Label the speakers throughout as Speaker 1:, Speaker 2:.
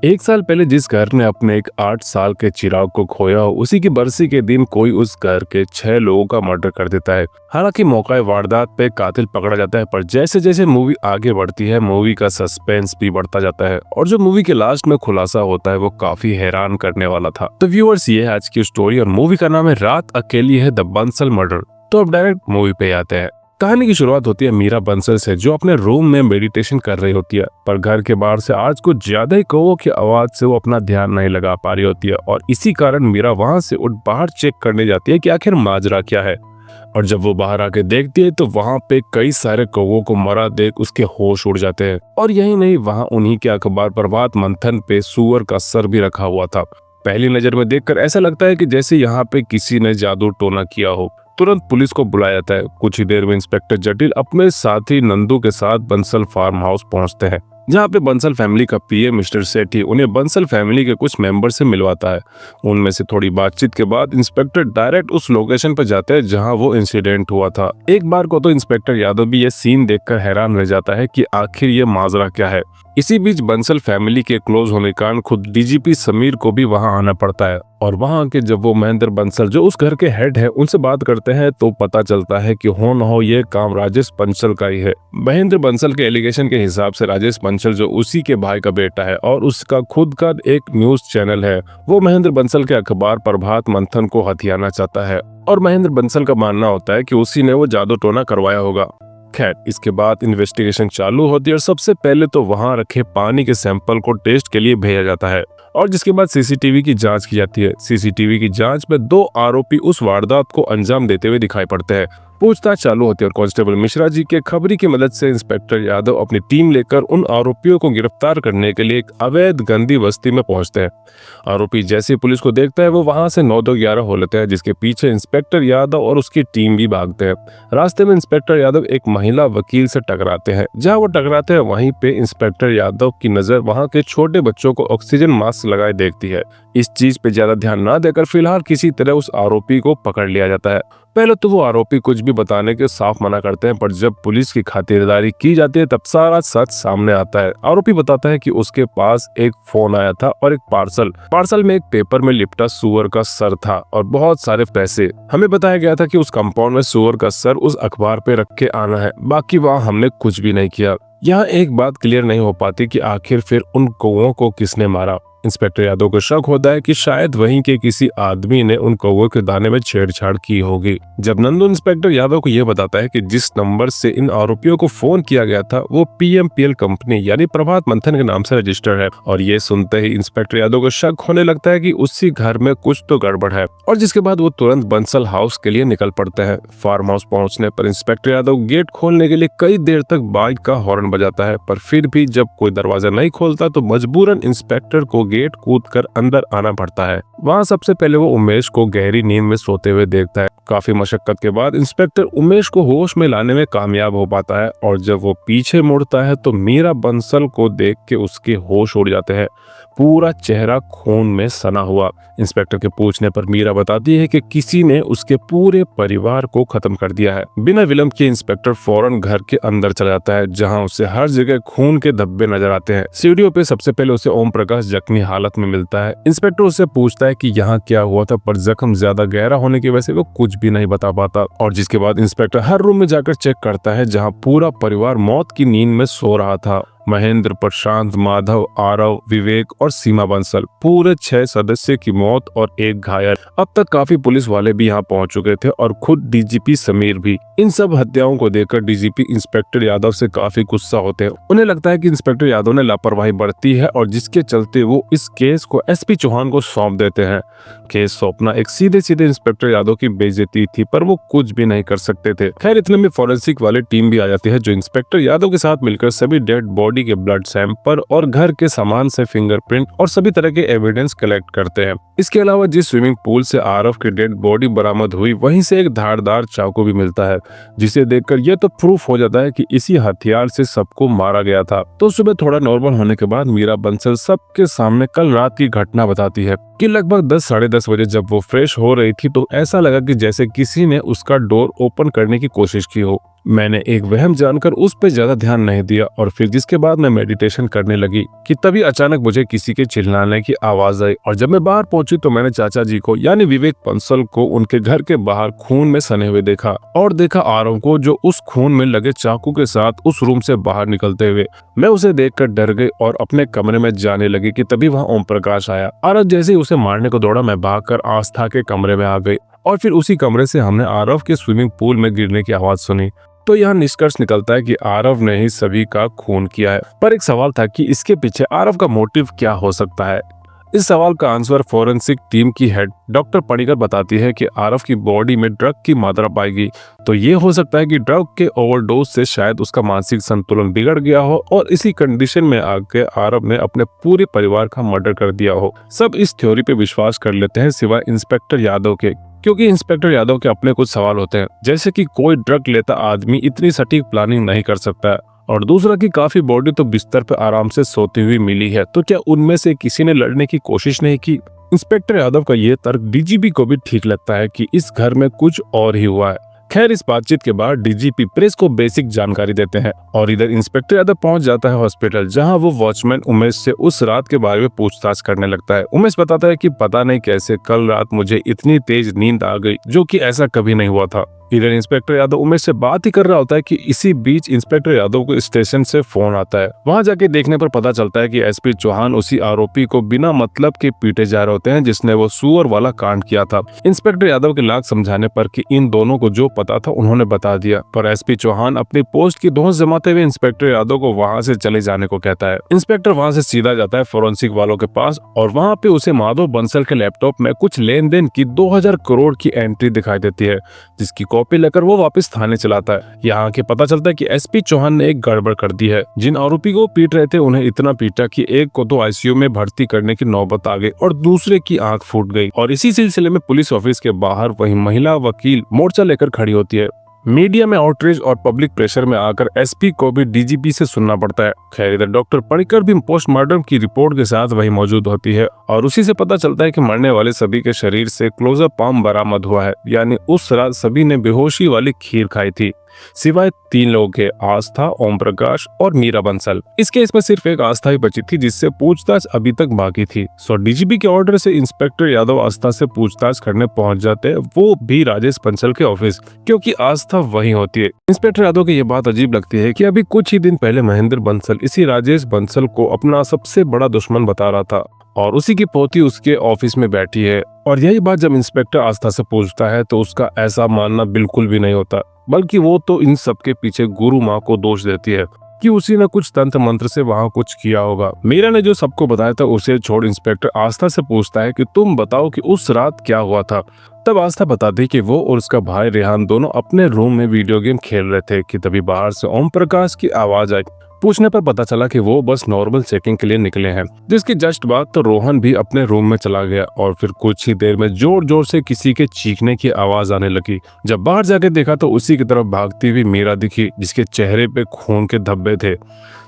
Speaker 1: एक साल पहले जिस घर ने अपने एक 8 साल के चिराग को खोया हो, उसी की बरसी के दिन कोई उस घर के 6 लोगों का मर्डर कर देता है। हालांकि मौका वारदात पे कातिल पकड़ा जाता है, पर जैसे जैसे मूवी आगे बढ़ती है मूवी का सस्पेंस भी बढ़ता जाता है और जो मूवी के लास्ट में खुलासा होता है वो काफी हैरान करने वाला था। तो व्यूअर्स, ये है आज की स्टोरी और मूवी का नाम है रात अकेली है, द बंसल मर्डर। तो अब डायरेक्ट मूवी पे आते हैं। कहानी की शुरुआत होती है मीरा बंसल से, जो अपने रूम में मेडिटेशन कर रही होती है, पर घर के बाहर से आज कुछ ज्यादा ही कौवों की आवाज से वो अपना ध्यान नहीं लगा पा रही होती है और इसी कारण मीरा वहां से उठ बाहर चेक करने जाती है कि आखिर माजरा क्या है। और जब वो बाहर आके देखती है तो वहां पे कई सारे कौवों को मरा देख उसके होश उड़ जाते हैं। और यही नहीं, वहां उन्हीं के अखबार प्रभात मंथन पे सुअर का सर भी रखा हुआ था। पहली नजर में देखकर ऐसा लगता है कि जैसे यहाँ पे किसी ने जादू टोना किया हो। तुरंत पुलिस को बुलाया जाता है। कुछ ही देर में इंस्पेक्टर जटिल अपने साथी नंदू के साथ बंसल फार्म हाउस पहुंचते हैं, जहां पे बंसल फैमिली का पीए मिस्टर सेठी उन्हें बंसल फैमिली के कुछ मेंबर से मिलवाता है। उनमें से थोड़ी बातचीत के बाद इंस्पेक्टर डायरेक्ट उस लोकेशन पर जाते हैं जहां वो इंसिडेंट हुआ था। एक बार को तो इंस्पेक्टर यादव भी ये सीन देखकर हैरान रह जाता है कि आखिर ये माजरा क्या है। इसी बीच बंसल फैमिली के क्लोज होने के कारण खुद डीजीपी समीर को भी वहां आना पड़ता है और वहां के जब वो महेंद्र बंसल जो उस घर के हेड है उनसे बात करते हैं तो पता चलता है कि हो न हो ये काम राजेश बंसल का ही है। महेंद्र बंसल के एलिगेशन के हिसाब से राजेश बंसल जो उसी के भाई का बेटा है और उसका खुद का एक न्यूज चैनल है, वो महेंद्र बंसल के अखबार प्रभात मंथन को हथियाना चाहता है और महेंद्र बंसल का मानना होता है कि उसी ने वो जादू टोना करवाया होगा। खैर, इसके बाद इन्वेस्टिगेशन चालू होती है और सबसे पहले तो वहां रखे पानी के सैंपल को टेस्ट के लिए भेजा जाता है और जिसके बाद सीसीटीवी की जांच की जाती है। सीसीटीवी की जांच में 2 आरोपी उस वारदात को अंजाम देते हुए दिखाई पड़ते हैं। पूछताछ चालू होती है और कांस्टेबल मिश्रा जी के खबरी की मदद से इंस्पेक्टर यादव अपनी टीम लेकर उन आरोपियों को गिरफ्तार करने के लिए एक अवैध गंदी बस्ती में पहुंचते हैं। आरोपी जैसे पुलिस को देखता है वो वहां से 9-2-11 हो लेते हैं, जिसके पीछे इंस्पेक्टर यादव और उसकी टीम भी भागते हैं। रास्ते में इंस्पेक्टर यादव एक महिला वकील से टकराते हैं। जहां वो टकराते हैं वहीं पे इंस्पेक्टर यादव की नजर वहां के छोटे बच्चों को ऑक्सीजन मास्क लगाए देखती है। इस चीज पे ज्यादा ध्यान ना देकर फिलहाल किसी तरह उस आरोपी को पकड़ लिया जाता है। पहले तो वो आरोपी कुछ भी बताने के साफ मना करते हैं, पर जब पुलिस की खातिरदारी की जाती है तब सारा सच सामने आता है। आरोपी बताता है कि उसके पास एक फोन आया था और एक पार्सल में एक पेपर में लिपटा सुअर का सर था और बहुत सारे पैसे। हमें बताया गया था कि उस कंपाउंड में सुअर का सर उस अखबार पे रख के आना है, बाकी वहाँ हमने कुछ भी नहीं किया। यहाँ एक बात क्लियर नहीं हो पाती कि आखिर फिर उन कौवों को किसने मारा। इंस्पेक्टर यादव को शक होता है कि शायद वहीं के किसी आदमी ने उन कौवों के दाने में छेड़छाड़ की होगी। जब नंदू इंस्पेक्टर यादव को यह बताता है कि जिस नंबर से इन आरोपियों को फोन किया गया था वो पीएमपीएल कंपनी यानी प्रभात मंथन के नाम से रजिस्टर्ड है, और ये सुनते ही इंस्पेक्टर यादव को शक होने लगता है कि उसी घर में कुछ तो गड़बड़ है। और जिसके बाद वो तुरंत बंसल हाउस के लिए निकल पड़ते हैं। फार्म हाउस पहुंचने पर इंस्पेक्टर यादव गेट खोलने के लिए कई देर तक बाइक का हॉर्न बजाता है, पर फिर भी जब कोई दरवाजा नहीं खोलता तो मजबूरन इंस्पेक्टर को गेट कूदकर अंदर आना पड़ता है। वहां सबसे पहले वो उमेश को गहरी नींद में सोते हुए देखता है। काफी मशक्कत के बाद इंस्पेक्टर उमेश को होश में लाने में कामयाब हो पाता है और जब वो पीछे मुड़ता है तो मीरा बंसल को देख के उसके होश उड़ जाते हैं। पूरा चेहरा खून में सना हुआ। इंस्पेक्टर के पूछने पर मीरा बताती है कि किसी ने उसके पूरे परिवार को खत्म कर दिया है। बिना विलंब के इंस्पेक्टर फौरन घर के अंदर चला जाता है, जहां उसे हर जगह खून के धब्बे नजर आते हैं। सीढ़ियों पे सबसे पहले उसे ओम प्रकाश जख्मी हालत में मिलता है। इंस्पेक्टर उससे पूछता है कि यहाँ क्या हुआ था, पर जख्म ज्यादा गहरा होने की वजह से वो कुछ भी नहीं बता पाता। और जिसके बाद इंस्पेक्टर हर रूम में जाकर चेक करता है जहाँ पूरा परिवार मौत की नींद में सो रहा था। महेंद्र, प्रशांत, माधव, आरव, विवेक और सीमा बंसल, पूरे 6 सदस्य की मौत और एक घायल। अब तक काफी पुलिस वाले भी यहाँ पहुंच चुके थे और खुद डीजीपी समीर भी। इन सब हत्याओं को देखकर डीजीपी इंस्पेक्टर यादव से काफी गुस्सा होते हैं। उन्हें लगता है कि इंस्पेक्टर यादव ने लापरवाही बरती है और जिसके चलते वो इस केस को एसपी चौहान को सौंप देते हैं। केस सौंपना एक सीधे सीधे इंस्पेक्टर यादव की बेइज्जती थी, पर वो कुछ भी नहीं कर सकते थे। खैर, इतने में फॉरेंसिक वाली टीम भी आ जाती है जो इंस्पेक्टर यादव के साथ मिलकर सभी डेड बॉडी के ब्लड सैंपल और घर के सामान से फिंगरप्रिंट और सभी तरह के एविडेंस कलेक्ट करते हैं। इसके अलावा जिस स्विमिंग पूल से आरव की डेड बॉडी बरामद हुई वहीं से एक धारदार चाकू भी मिलता है, जिसे देखकर यह तो प्रूफ हो जाता है कि इसी हथियार से सबको मारा गया था। तो सुबह थोड़ा नॉर्मल होने के बाद मीरा बंसल सबके सामने कल रात की घटना बताती है कि लगभग 10 साढ़े 10 बजे जब वो फ्रेश हो रही थी तो ऐसा लगा कि जैसे किसी ने उसका डोर ओपन करने की कोशिश की हो। मैंने एक वहम जानकर उस पर ज्यादा ध्यान नहीं दिया और फिर जिसके बाद मैं मेडिटेशन करने लगी कि तभी अचानक मुझे किसी के चिल्लाने की आवाज आई और जब मैं बाहर पहुंची तो मैंने चाचा जी को यानी विवेक बंसल को उनके घर के बाहर खून में सने हुए देखा और देखा आरव को जो उस खून में लगे चाकू के साथ उस रूम से बाहर निकलते हुए। मैं उसे देखकर डर गई और अपने कमरे में जाने लगी कि तभी वहाँ ओम प्रकाश आया। आरव जैसे ही उसे मारने को दौड़ा मैं भागकर आस्था के कमरे में आ गई और फिर उसी कमरे से हमने आरव के स्विमिंग पूल में गिरने की आवाज सुनी। तो यहाँ निष्कर्ष निकलता है कि आरव ने ही सभी का खून किया है। पर एक सवाल था कि इसके पीछे आरव का मोटिव क्या हो सकता है। इस सवाल का आंसर फोरेंसिक टीम की हेड डॉक्टर पणिकर बताती है कि आरव की बॉडी में ड्रग की मात्रा पाई गई, तो ये हो सकता है कि ड्रग के ओवरडोज से शायद उसका मानसिक संतुलन बिगड़ गया हो और इसी कंडीशन में आके आरव ने अपने पूरे परिवार का मर्डर कर दिया हो। सब इस थ्योरी पे विश्वास कर लेते हैं सिवाय इंस्पेक्टर यादव के, क्योंकि इंस्पेक्टर यादव के अपने कुछ सवाल होते हैं, जैसे कि कोई ड्रग लेता आदमी इतनी सटीक प्लानिंग नहीं कर सकता और दूसरा कि काफी बॉडी तो बिस्तर पर आराम से सोती हुई मिली है, तो क्या उनमें से किसी ने लड़ने की कोशिश नहीं की। इंस्पेक्टर यादव का ये तर्क डीजीपी को भी ठीक लगता है कि इस घर में कुछ और ही हुआ है। खैर इस बातचीत के बाद डीजीपी प्रेस को बेसिक जानकारी देते हैं और इधर इंस्पेक्टर यादव पहुंच जाता है हॉस्पिटल, जहां वो वॉचमैन उमेश से उस रात के बारे में पूछताछ करने लगता है। उमेश बताता है कि पता नहीं कैसे कल रात मुझे इतनी तेज नींद आ गई जो कि ऐसा कभी नहीं हुआ था। इधर इंस्पेक्टर यादव उमेश से बात ही कर रहा होता है कि इसी बीच इंस्पेक्टर यादव को स्टेशन से फोन आता है। वहां जाके देखने पर पता चलता है कि एसपी चौहान उसी आरोपी को बिना मतलब के पीटे जा रहे होते हैं जिसने वो सुअर वाला कांड किया था। इंस्पेक्टर यादव के लाख समझाने पर कि इन दोनों को जो पता था उन्होंने बता दिया, पर एसपी चौहान अपनी पोस्ट की धौंस जमाते हुए इंस्पेक्टर यादव को वहाँ से चले जाने को कहता है। इंस्पेक्टर वहाँ से सीधा जाता है फोरेंसिक वालों के पास और वहाँ पे उसे माधव बंसल के लैपटॉप में कुछ लेन देन की 2000 करोड़ की एंट्री दिखाई देती है, जिसकी कॉपी लेकर वो वापस थाने चलाता है। यहाँ के पता चलता है कि एसपी चौहान ने एक गड़बड़ कर दी है। जिन आरोपी को पीट रहे थे उन्हें इतना पीटा कि एक को तो आईसीयू में भर्ती करने की नौबत आ गई और दूसरे की आंख फूट गई। और इसी सिलसिले में पुलिस ऑफिस के बाहर वही महिला वकील मोर्चा लेकर खड़ी होती है। मीडिया में आउटरीच और पब्लिक प्रेशर में आकर एसपी को भी डीजीपी से सुनना पड़ता है। खैर इधर डॉक्टर पणिकर भी पोस्टमार्टम की रिपोर्ट के साथ वही मौजूद होती है और उसी से पता चलता है कि मरने वाले सभी के शरीर से क्लोजअप पाम बरामद हुआ है, यानी उस रात सभी ने बेहोशी वाली खीर खाई थी, सिवाय 3 लोगों के, आस्था, ओम प्रकाश और मीरा बंसल। इस केस में सिर्फ एक आस्था ही बची थी जिससे पूछताछ अभी तक बाकी थी। सो डीजीपी के ऑर्डर से इंस्पेक्टर यादव आस्था से पूछताछ करने पहुंच जाते हैं, वो भी राजेश बंसल के ऑफिस, क्योंकि आस्था वही होती है। इंस्पेक्टर यादव को ये बात अजीब लगती है कि अभी कुछ ही दिन पहले महेंद्र बंसल इसी राजेश बंसल को अपना सबसे बड़ा दुश्मन बता रहा था और उसी की पोती उसके ऑफिस में बैठी है। और यही बात जब इंस्पेक्टर आस्था से पूछता है तो उसका ऐसा मानना बिल्कुल भी नहीं होता, बल्कि वो तो इन सब के पीछे गुरु माँ को दोष देती है कि उसी ने कुछ तंत्र मंत्र से वहाँ कुछ किया होगा। मीरा ने जो सबको बताया था उसे छोड़ इंस्पेक्टर आस्था से पूछता है कि तुम बताओ कि उस रात क्या हुआ था। तब आस्था बताती कि वो और उसका भाई रेहान दोनों अपने रूम में वीडियो गेम खेल रहे थे कि तभी बाहर से ओम प्रकाश की आवाज आई। पूछने पर पता चला कि वो बस नॉर्मल चेकिंग के लिए निकले हैं, जिसकी जस्ट बाद तो रोहन भी अपने रूम में चला गया और फिर कुछ ही देर में जोर जोर से किसी के चीखने की आवाज आने लगी। जब बाहर जाके देखा तो उसी की तरफ भागती हुई मीरा दिखी, जिसके चेहरे पे खून के धब्बे थे।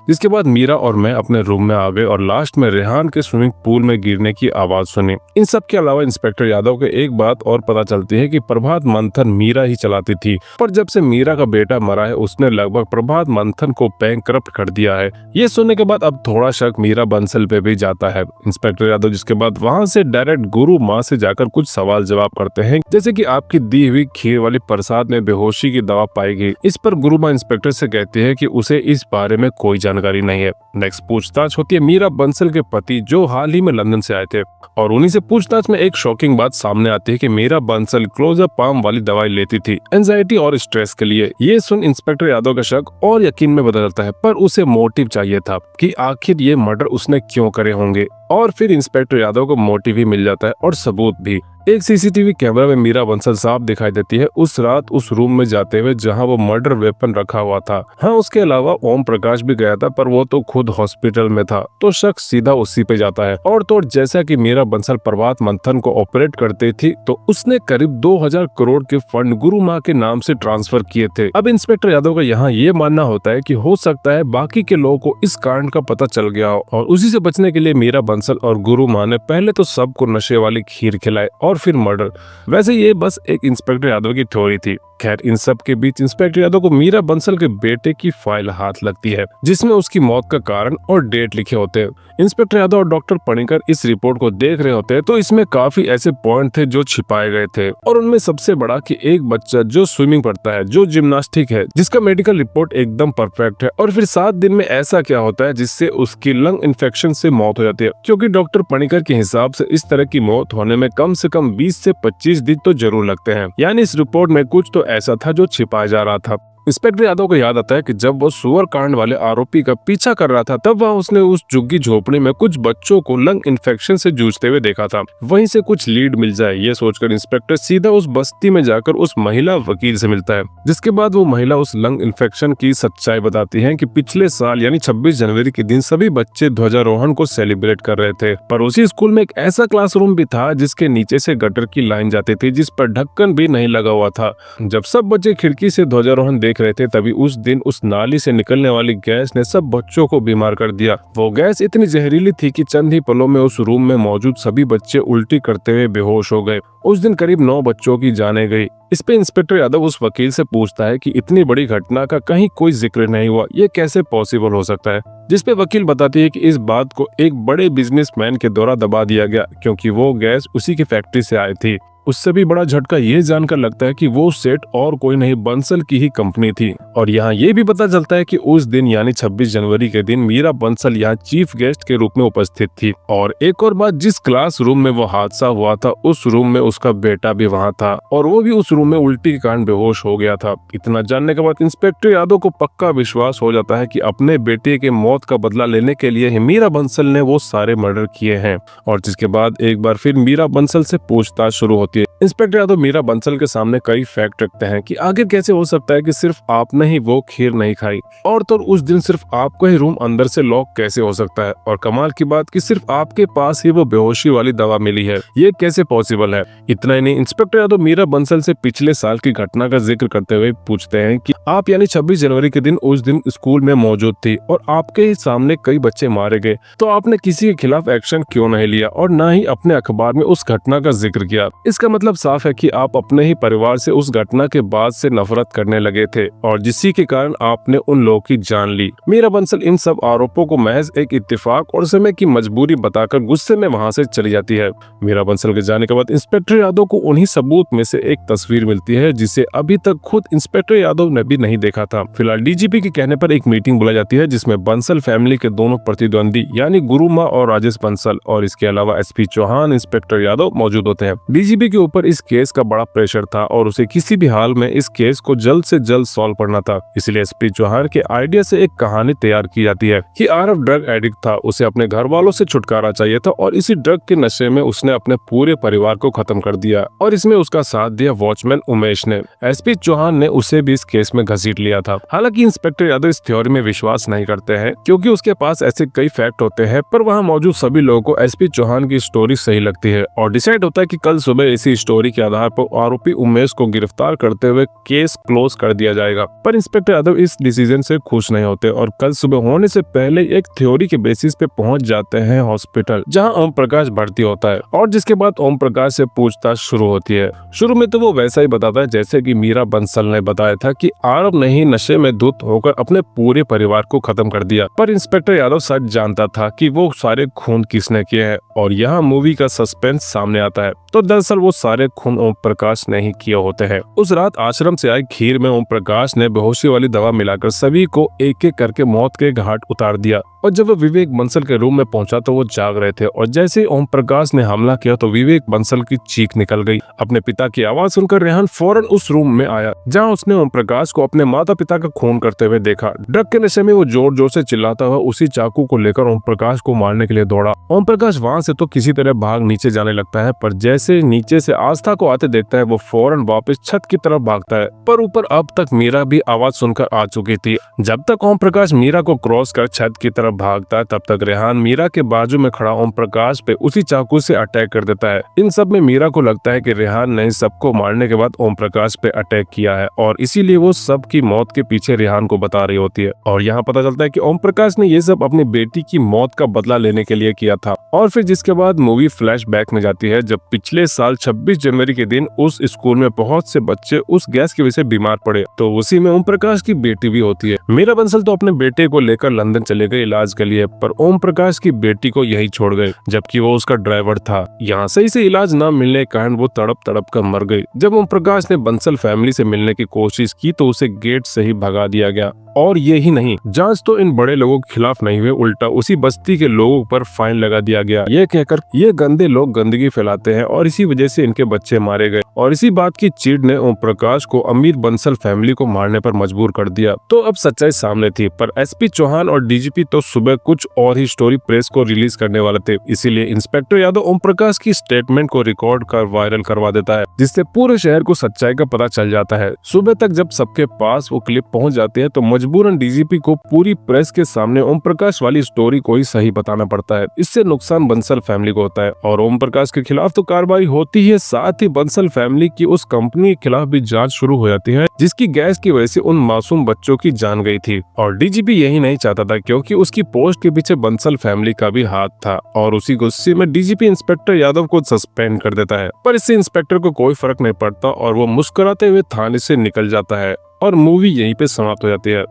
Speaker 1: जिसके बाद मीरा और मैं अपने रूम में आ गए और लास्ट में रेहान के स्विमिंग पूल में गिरने की आवाज सुनी। इन सब के अलावा इंस्पेक्टर यादव को एक बात और पता चलती है कि प्रभात मंथन मीरा ही चलाती थी, पर जब से मीरा का बेटा मरा है उसने लगभग प्रभात मंथन को बैंकरप्ट कर दिया है। ये सुनने के बाद अब थोड़ा शक मीरा बंसल पे भी जाता है। इंस्पेक्टर यादव जिसके बाद वहाँ से डायरेक्ट गुरु माँ से जाकर कुछ सवाल जवाब करते हैं, जैसे कि आपकी दी हुई खीर वाली प्रसाद में बेहोशी की दवा पाई गई। इस पर गुरु माँ इंस्पेक्टर से कहती है कि उसे इस बारे में कोई जानकारी नहीं है। नेक्स्ट पूछताछ होती है मीरा बंसल के पति जो हाल ही में लंदन से आए थे और उन्हीं से पूछताछ में एक शॉकिंग बात सामने आती है कि मीरा बंसल क्लोजअप पाम वाली दवाई लेती थी एंजाइटी और स्ट्रेस के लिए। ये सुन इंस्पेक्टर यादव का शक और यकीन में बदलता है, पर उसे मोटिव चाहिए था कि आखिर ये मर्डर उसने क्यों करे होंगे। और फिर इंस्पेक्टर यादव को मोटिव ही मिल जाता है और सबूत भी। एक सीसीटीवी कैमरा में मीरा बंसल साफ दिखाई देती है उस रात उस रूम में जाते हुए जहां वो मर्डर वेपन रखा हुआ था। हाँ, उसके अलावा ओम प्रकाश भी गया था, पर वो तो खुद हॉस्पिटल में था, तो शक सीधा उसी पे जाता है। और तो जैसा कि मीरा बंसल प्रभात मंथन को ऑपरेट करती थी तो उसने करीब 2000 करोड़ के फंड गुरु माँ के नाम से ट्रांसफर किए थे। अब इंस्पेक्टर यादव का यहाँ ये मानना होता है कि हो सकता है बाकी के लोगों को इस कांड का पता चल गया हो और उसी से बचने के लिए मीरा बंसल और गुरु माँ ने पहले तो सबको नशे वाली खीर खिलाई और फिर मर्डर। वैसे ये बस एक इंस्पेक्टर यादव की थ्योरी थी। खैर, इन सब के बीच इंस्पेक्टर यादव को मीरा बंसल के बेटे की फाइल हाथ लगती है, जिसमें उसकी मौत का कारण और डेट लिखे होते हैं। इंस्पेक्टर यादव और डॉक्टर पणिकर इस रिपोर्ट को देख रहे होते हैं तो इसमें काफी ऐसे पॉइंट थे जो छिपाए गए थे, और उनमें सबसे बड़ा कि एक बच्चा जो स्विमिंग पढ़ता है, जो जिम्नास्टिक है, जिसका मेडिकल रिपोर्ट एकदम परफेक्ट है, और फिर 7 दिन में ऐसा क्या होता है जिससे उसकी लंग इन्फेक्शन से मौत हो जाती है। क्योंकि डॉक्टर पणिकर के हिसाब से इस तरह की मौत होने में कम से कम 20 से 25 दिन तो जरूर लगते हैं। यानी इस रिपोर्ट में कुछ तो ऐसा था जो छिपाया जा रहा था। इंस्पेक्टर यादव को याद आता है कि जब वो सुअर कांड वाले आरोपी का पीछा कर रहा था, तब वह उसने उस झुग्गी झोपड़ी में कुछ बच्चों को लंग इन्फेक्शन से जूझते हुए देखा था। वहीं से कुछ लीड मिल जाए ये सोचकर इंस्पेक्टर सीधा उस बस्ती में जाकर उस महिला वकील से मिलता है, जिसके बाद वो महिला उस लंग इन्फेक्शन की सच्चाई बताती है कि पिछले साल यानी 26 जनवरी के दिन सभी बच्चे ध्वजारोहण को सेलिब्रेट कर रहे थे, पर उसी स्कूल में एक ऐसा क्लासरूम भी था जिसके नीचे से गटर की लाइन जाती थी, जिस पर ढक्कन भी नहीं लगा हुआ था। जब सब बच्चे खिड़की से ध्वजारोहण देख रहे थे, तभी उस दिन उस नाली से निकलने वाली गैस ने सब बच्चों को बीमार कर दिया। वो गैस इतनी जहरीली थी कि चंद ही पलों में उस रूम में मौजूद सभी बच्चे उल्टी करते हुए बेहोश हो गए। उस दिन करीब 9 बच्चों की जानें गई। इस पे इंस्पेक्टर यादव उस वकील से पूछता है कि इतनी बड़ी घटना का कहीं कोई जिक्र नहीं हुआ, ये कैसे पॉसिबल हो सकता है। जिस पे वकील बताती है कि इस बात को एक बड़े बिजनेसमैन के द्वारा दबा दिया गया, क्योंकि वो गैस उसी की फैक्ट्री से आई थी। उससे भी बड़ा झटका ये जानकर लगता है कि वो सेट और कोई नहीं, बंसल की ही कंपनी थी। और यहाँ ये भी पता चलता है कि उस दिन यानी 26 जनवरी के दिन मीरा बंसल यहाँ चीफ गेस्ट के रूप में उपस्थित थी। और एक और बात, जिस क्लास रूम में वो हादसा हुआ था, उस रूम में उसका बेटा भी वहाँ था, और वो भी उस रूम में उल्टी के कारण बेहोश हो गया था। इतना जानने के बाद इंस्पेक्टर यादव को पक्का विश्वास हो जाता है कि अपने बेटे के मौत का बदला लेने के लिए ही मीरा बंसल ने वो सारे मर्डर किए हैं। और जिसके बाद एक बार फिर मीरा बंसल से पूछताछ शुरू होती है। इंस्पेक्टर यादव मीरा बंसल के सामने कई फैक्ट रखते हैं कि आखिर कैसे हो सकता है कि सिर्फ आपने ही वो खीर नहीं खाई, और तो उस दिन सिर्फ आपका ही रूम अंदर से लॉक कैसे हो सकता है, और कमाल की बात कि सिर्फ आपके पास ही वो बेहोशी वाली दवा मिली है, ये कैसे पॉसिबल है। इतना ही नहीं, इंस्पेक्टर यादव मीरा बंसल से पिछले साल की घटना का जिक्र करते हुए पूछते हैं कि आप यानी 26 जनवरी के दिन उस दिन स्कूल में मौजूद थी और आपके ही सामने कई बच्चे मारे गए, तो आपने किसी के खिलाफ एक्शन क्यों नहीं लिया और न ही अपने अखबार में उस घटना का जिक्र किया। इसका मतलब साफ है कि आप अपने ही परिवार से उस घटना के बाद से नफरत करने लगे थे, और जिसी के कारण आपने उन लोगों की जान ली। मीरा बंसल इन सब आरोपों को महज एक इत्तेफाक और समय की मजबूरी बताकर गुस्से में वहां से चली जाती है। मीरा बंसल के जाने के बाद इंस्पेक्टर यादव को उन्हीं सबूत में से एक तस्वीर मिलती है, जिसे अभी तक खुद इंस्पेक्टर यादव ने भी नहीं देखा था। फिलहाल डीजीपी के कहने पर एक मीटिंग बुलाई जाती है, जिसमें बंसल फैमिली के दोनों प्रतिद्वंदी यानी गुरु माँ और राजेश बंसल और इसके अलावा एसपी चौहान, इंस्पेक्टर यादव मौजूद होते हैं। डीजीपी के ऊपर इस केस का बड़ा प्रेशर था और उसे किसी भी हाल में इस केस को जल्द से जल्द सॉल्व करना था। इसलिए एसपी चौहान के आइडिया से एक कहानी तैयार की जाती है कि आरव ड्रग एडिक्ट था, उसे अपने घर वालों से छुटकारा चाहिए था, और इसी ड्रग के नशे में उसने अपने पूरे परिवार को खत्म कर दिया, और इसमें उसका साथ दिया वॉचमैन उमेश ने। एसपी चौहान ने उसे भी इस केस में घसीट लिया था। हालांकि इंस्पेक्टर यादव इस थ्योरी में विश्वास नहीं करते हैं, क्योंकि उसके पास ऐसे कई फैक्ट होते हैं, पर वहाँ मौजूद सभी लोगों को एसपी चौहान की स्टोरी सही लगती है, और डिसाइड होता है कि कल सुबह इसी स्टोरी के आधार पर आरोपी उमेश को गिरफ्तार करते हुए केस क्लोज कर दिया जाएगा। पर इंस्पेक्टर यादव इस डिसीजन से खुश नहीं होते और कल सुबह होने से पहले एक थ्योरी के बेसिस पे पहुंच जाते हैं हॉस्पिटल, जहां ओम प्रकाश भर्ती होता है, और जिसके बाद ओम प्रकाश से पूछताछ शुरू होती है। शुरू में तो वो वैसा ही बताता है जैसे कि मीरा बंसल ने बताया था कि आरव ने ही नशे में धुत होकर अपने पूरे परिवार को खत्म कर दिया, पर इंस्पेक्टर यादव सच जानता था कि वो सारे खून किसने किए हैं, और यहाँ मूवी का सस्पेंस सामने आता है। तो दरअसल वो सारे खून ओम प्रकाश ने ही किए होते हैं। उस रात आश्रम से आई खीर में ओम प्रकाश ने बेहोशी वाली दवा मिलाकर सभी को एक एक करके मौत के घाट उतार दिया, और जब वो विवेक बंसल के रूम में पहुंचा तो वो जाग रहे थे, और जैसे ही ओम प्रकाश ने हमला किया तो विवेक बंसल की चीख निकल गई। अपने पिता की आवाज सुनकर रेहान फौरन उस रूम में आया, जहां उसने ओम प्रकाश को अपने माता पिता का खून करते हुए देखा। ड्रग के नशे में वो जोर जोर से चिल्लाता हुआ उसी चाकू को लेकर ओम प्रकाश को मारने के लिए दौड़ा। ओम प्रकाश वहां से तो किसी तरह भाग नीचे जाने लगता है, पर जैसे नीचे से आस्था को आते देखता है वो फौरन वापस छत की तरफ भागता है। पर ऊपर अब तक मीरा भी आवाज सुनकर आ चुकी थी। जब तक ओम प्रकाश मीरा को क्रॉस कर छत की तरफ भागता है तब तक रेहान मीरा के बाजू में खड़ा ओम प्रकाश पे उसी चाकू से अटैक कर देता है। इन सब में मीरा को लगता है कि रेहान ने सबको मारने के बाद ओम प्रकाश पे अटैक किया है और इसीलिए वो सबकी मौत के पीछे रेहान को बता रही होती है। और यहाँ पता चलता है कि ओम प्रकाश ने ये सब अपनी बेटी की मौत का बदला लेने के लिए किया था। और फिर जिसके बाद मूवी फ्लैशबैक में जाती है जब पिछले साल 26 जनवरी के दिन उस स्कूल में बहुत से बच्चे उस गैस की वजह से बीमार पड़े, तो उसी में ओम प्रकाश की बेटी भी होती है। मीरा बंसल तो अपने बेटे को लेकर लंदन चले गए इलाज के लिए, पर ओम प्रकाश की बेटी को यही छोड़ गए जबकि वो उसका ड्राइवर था। यहाँ सही से इलाज न मिलने के कारण वो तड़प तड़प कर मर गई। जब ओम प्रकाश ने बंसल फैमिली से मिलने की कोशिश की तो उसे गेट से ही भगा दिया गया। और ये ही नहीं, जांच तो इन बड़े लोगों के खिलाफ नहीं हुई, उल्टा उसी बस्ती के लोगों पर फाइन लगा दिया गया, ये कहकर ये गंदे लोग गंदगी फैलाते हैं और इसी वजह से इनके बच्चे मारे गए। और इसी बात की चिढ़ ने ओम प्रकाश को अमीर बंसल फैमिली को मारने पर मजबूर कर दिया। तो अब सच्चाई सामने थी, पर एसपी चौहान और डीजीपी तो सुबह कुछ और ही स्टोरी प्रेस को रिलीज करने वाले थे। इसीलिए इंस्पेक्टर यादव ओम प्रकाश की स्टेटमेंट को रिकॉर्ड कर वायरल करवा देता है, जिससे पूरे शहर को सच्चाई का पता चल जाता है। सुबह तक जब सबके पास वो क्लिप पहुंच जाती है तो मजबूरन डीजीपी को पूरी प्रेस के सामने ओम प्रकाश वाली स्टोरी को ही सही बताना पड़ता है। इससे नुकसान बंसल फैमिली को होता है और ओम प्रकाश के खिलाफ तो कार्रवाई होती है, साथ ही बंसल फैमिली की उस कंपनी के खिलाफ भी जांच शुरू हो जाती है जिसकी गैस की वजह से उन मासूम बच्चों की जान गई थी। और डीजीपी यही नहीं चाहता था क्योंकि उसकी पोस्ट के पीछे बंसल फैमिली का भी हाथ था और उसी गुस्से में डीजीपी इंस्पेक्टर यादव को सस्पेंड कर देता है। पर इससे इंस्पेक्टर को कोई फर्क नहीं पड़ता और वो मुस्कुराते हुए थाने से निकल जाता है और मूवी यहीं पे समाप्त हो जाती है।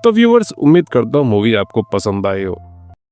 Speaker 1: तो व्यूअर्स, उम्मीद करता हूँ मूवी आपको पसंद आई हो।